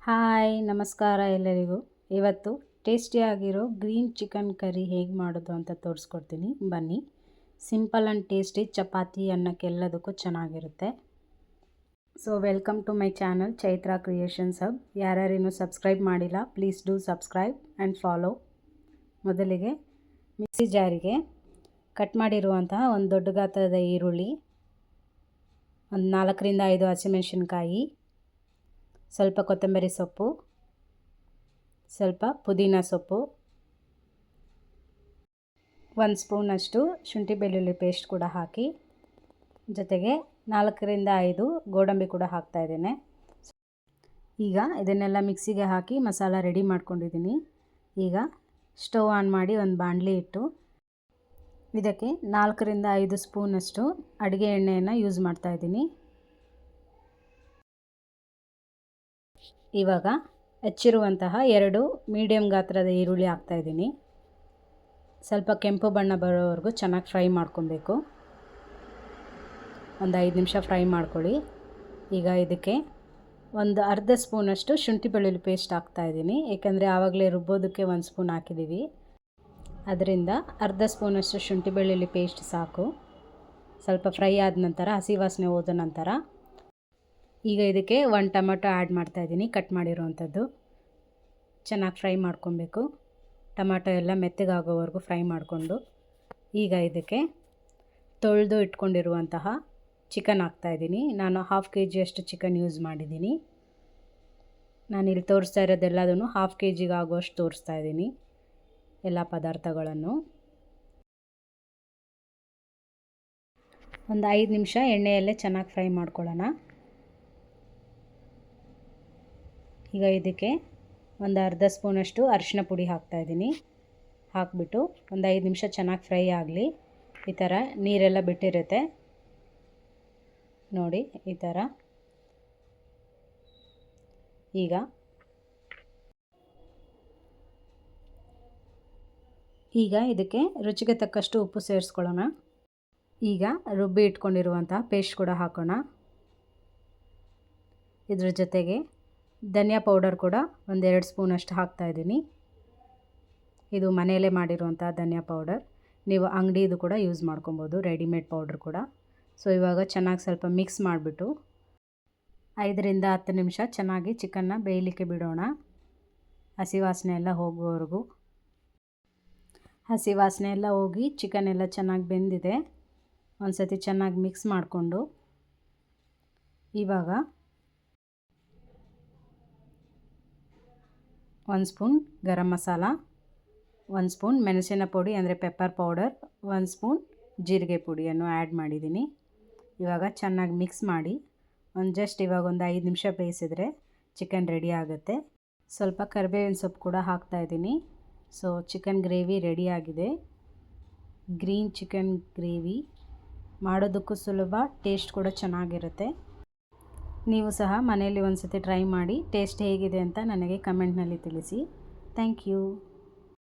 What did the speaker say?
Hi ನಮಸ್ಕಾರ ಎಲ್ಲರಿಗೂ. ಇವತ್ತು ಟೇಸ್ಟಿಯಾಗಿರೋ ಗ್ರೀನ್ ಚಿಕನ್ ಕರಿ ಹೇಗೆ ಮಾಡೋದು ಅಂತ ತೋರಿಸ್ಕೊಡ್ತೀನಿ ಬನ್ನಿ. ಸಿಂಪಲ್ ಆ್ಯಂಡ್ ಟೇಸ್ಟಿ ಚಪಾತಿ ಅನ್ನಕ್ಕೆಲ್ಲದಕ್ಕೂ ಚೆನ್ನಾಗಿರುತ್ತೆ. So welcome to my channel Chaitra creations hub. ಯಾರ್ಯಾರೇನು ಸಬ್ಸ್ಕ್ರೈಬ್ ಮಾಡಿಲ್ಲ please do subscribe and follow. ಮೊದಲಿಗೆ ಮಿಕ್ಸಿ ಜಾರಿಗೆ ಕಟ್ ಮಾಡಿರುವಂತಹ ಒಂದು ದೊಡ್ಡ ಗಾತ್ರದ ಈರುಳ್ಳಿ, ಒಂದು 4ರಿಂದ 5 ಹಸಿಮೆಣಸಿನ್ಕಾಯಿ, ಸ್ವಲ್ಪ ಕೊತ್ತಂಬರಿ ಸೊಪ್ಪು, ಸ್ವಲ್ಪ ಪುದೀನ ಸೊಪ್ಪು, 1 ಸ್ಪೂನಷ್ಟು ಶುಂಠಿ ಬೆಳ್ಳುಳ್ಳಿ ಪೇಸ್ಟ್ ಕೂಡ ಹಾಕಿ, ಜೊತೆಗೆ 4ರಿಂದ 5 ಗೋಡಂಬಿ ಕೂಡ ಹಾಕ್ತಾಯಿದ್ದೇನೆ. ಈಗ ಇದನ್ನೆಲ್ಲ ಮಿಕ್ಸಿಗೆ ಹಾಕಿ ಮಸಾಲ ರೆಡಿ ಮಾಡ್ಕೊಂಡಿದ್ದೀನಿ. ಈಗ ಸ್ಟವ್ ಆನ್ ಮಾಡಿ ಒಂದು ಬಾಣಲಿ ಇಟ್ಟು ಇದಕ್ಕೆ 4ರಿಂದ 5 ಸ್ಪೂನಷ್ಟು ಅಡುಗೆ ಎಣ್ಣೆಯನ್ನು ಯೂಸ್ ಮಾಡ್ತಾಯಿದ್ದೀನಿ. ಇವಾಗ ಹೆಚ್ಚಿರುವಂತಹ 2 ಮೀಡಿಯಮ್ ಗಾತ್ರದ ಈರುಳ್ಳಿ ಹಾಕ್ತಾಯಿದ್ದೀನಿ. ಸ್ವಲ್ಪ ಕೆಂಪು ಬಣ್ಣ ಬರೋವರೆಗೂ ಚೆನ್ನಾಗಿ ಫ್ರೈ ಮಾಡ್ಕೊಬೇಕು. ಒಂದು 5 ನಿಮಿಷ ಫ್ರೈ ಮಾಡ್ಕೊಳ್ಳಿ. ಈಗ ಇದಕ್ಕೆ ಒಂದು ಅರ್ಧ ಸ್ಪೂನಷ್ಟು ಶುಂಠಿ ಬೆಳ್ಳುಳ್ಳಿ ಪೇಸ್ಟ್ ಹಾಕ್ತಾಯಿದ್ದೀನಿ. ಏಕೆಂದರೆ ಆವಾಗಲೇ ರುಬ್ಬೋದಕ್ಕೆ 1 ಸ್ಪೂನ್ ಹಾಕಿದ್ದೀವಿ. ಅದರಿಂದ ಅರ್ಧ ಸ್ಪೂನಷ್ಟು ಶುಂಠಿ ಬೆಳ್ಳುಳ್ಳಿ ಪೇಸ್ಟ್ ಸಾಕು. ಸ್ವಲ್ಪ ಫ್ರೈ ಆದ ನಂತರ, ಹಸಿ ವಾಸನೆ ಹೋದ ನಂತರ ಈಗ ಇದಕ್ಕೆ 1 ಟೊಮೆಟೊ ಆ್ಯಡ್ ಮಾಡ್ತಾಯಿದ್ದೀನಿ, ಕಟ್ ಮಾಡಿರೋವಂಥದ್ದು. ಚೆನ್ನಾಗಿ ಫ್ರೈ ಮಾಡ್ಕೊಬೇಕು. ಟೊಮೆಟೊ ಎಲ್ಲ ಮೆತ್ತಗಾಗೋವರೆಗೂ ಫ್ರೈ ಮಾಡಿಕೊಂಡು ಈಗ ಇದಕ್ಕೆ ತೊಳೆದು ಇಟ್ಕೊಂಡಿರುವಂತಹ ಚಿಕನ್ ಹಾಕ್ತಾಯಿದ್ದೀನಿ. ನಾನು 1/2 kg ಚಿಕನ್ ಯೂಸ್ ಮಾಡಿದ್ದೀನಿ. ನಾನಿಲ್ಲಿ ತೋರಿಸ್ತಾ ಇರೋದೆಲ್ಲದನ್ನು 1/2 kg ಆಗುವಷ್ಟು ತೋರಿಸ್ತಾ ಇದ್ದೀನಿ ಎಲ್ಲ ಪದಾರ್ಥಗಳನ್ನು. ಒಂದು 5 ನಿಮಿಷ ಎಣ್ಣೆಯಲ್ಲೇ ಚೆನ್ನಾಗಿ ಫ್ರೈ ಮಾಡ್ಕೊಳ್ಳೋಣ. ಈಗ ಇದಕ್ಕೆ ಒಂದು ಅರ್ಧ ಸ್ಪೂನಷ್ಟು ಅರಿಶಿನ ಪುಡಿ ಹಾಕ್ತಾಯಿದ್ದೀನಿ. ಹಾಕಿಬಿಟ್ಟು ಒಂದು 5 ನಿಮಿಷ ಚೆನ್ನಾಗಿ ಫ್ರೈ ಆಗಲಿ. ಈ ಥರ ನೀರೆಲ್ಲ ಬಿಟ್ಟಿರುತ್ತೆ ನೋಡಿ, ಈ ಥರ. ಈಗ ಇದಕ್ಕೆ ರುಚಿಗೆ ತಕ್ಕಷ್ಟು ಉಪ್ಪು ಸೇರಿಸ್ಕೊಳ್ಳೋಣ. ಈಗ ರುಬ್ಬಿ ಇಟ್ಕೊಂಡಿರುವಂತಹ ಪೇಸ್ಟ್ ಕೂಡ ಹಾಕೋಣ. ಇದ್ರ ಜೊತೆಗೆ ಧನಿಯಾ ಪೌಡರ್ ಕೂಡ ಒಂದು 2 ಸ್ಪೂನಷ್ಟು ಹಾಕ್ತಾಯಿದ್ದೀನಿ. ಇದು ಮನೆಯಲ್ಲೇ ಮಾಡಿರುವಂಥ ಧನಿಯಾ ಪೌಡರ್. ನೀವು ಅಂಗಡಿದು ಕೂಡ ಯೂಸ್ ಮಾಡ್ಕೊಬೋದು, ರೆಡಿಮೇಡ್ ಪೌಡ್ರ್ ಕೂಡ. ಸೊ ಇವಾಗ ಚೆನ್ನಾಗಿ ಸ್ವಲ್ಪ ಮಿಕ್ಸ್ ಮಾಡಿಬಿಟ್ಟು 5ರಿಂದ 10 ನಿಮಿಷ ಚೆನ್ನಾಗಿ ಚಿಕನ್ನ ಬೇಯಲಿಕ್ಕೆ ಬಿಡೋಣ. ಹಸಿ ವಾಸನೆ ಎಲ್ಲ ಹೋಗುವವರೆಗೂ. ಹಸಿ ವಾಸನೆ ಎಲ್ಲ ಹೋಗಿ ಚಿಕನ್ ಎಲ್ಲ ಚೆನ್ನಾಗಿ ಬೆಂದಿದೆ. ಒಂದು ಸತಿ ಚೆನ್ನಾಗಿ ಮಿಕ್ಸ್ ಮಾಡಿಕೊಂಡು ಇವಾಗ 1 ಸ್ಪೂನ್ ಗರಂ ಮಸಾಲ, 1 ಸ್ಪೂನ್ ಮೆಣಸಿನ ಪುಡಿ ಅಂದರೆ ಪೆಪ್ಪರ್ ಪೌಡರ್, 1 ಸ್ಪೂನ್ ಜೀರಿಗೆ ಪುಡಿಯನ್ನು ಆ್ಯಡ್ ಮಾಡಿದ್ದೀನಿ. ಇವಾಗ ಚೆನ್ನಾಗಿ ಮಿಕ್ಸ್ ಮಾಡಿ ಇವಾಗ ಒಂದು 5 ನಿಮಿಷ ಬೇಯಿಸಿದ್ರೆ ಚಿಕನ್ ರೆಡಿ ಆಗುತ್ತೆ. ಸ್ವಲ್ಪ ಕರಿಬೇವಿನ ಸೊಪ್ಪು ಕೂಡ ಹಾಕ್ತಾಯಿದ್ದೀನಿ. ಸೊ ಚಿಕನ್ ಗ್ರೇವಿ ರೆಡಿಯಾಗಿದೆ. ಗ್ರೀನ್ ಚಿಕನ್ ಗ್ರೇವಿ ಮಾಡೋದಕ್ಕೂ ಸುಲಭ, ಟೇಸ್ಟ್ ಕೂಡ ಚೆನ್ನಾಗಿರುತ್ತೆ. ನೀವು ಸಹ ಮನೆಯಲ್ಲಿ ಒಂದು ಸತಿ ಟ್ರೈ ಮಾಡಿ ಟೇಸ್ಟ್ ಹೇಗಿದೆ ಅಂತ ನನಗೆ ಕಮೆಂಟ್ನಲ್ಲಿ ತಿಳಿಸಿ. Thank you.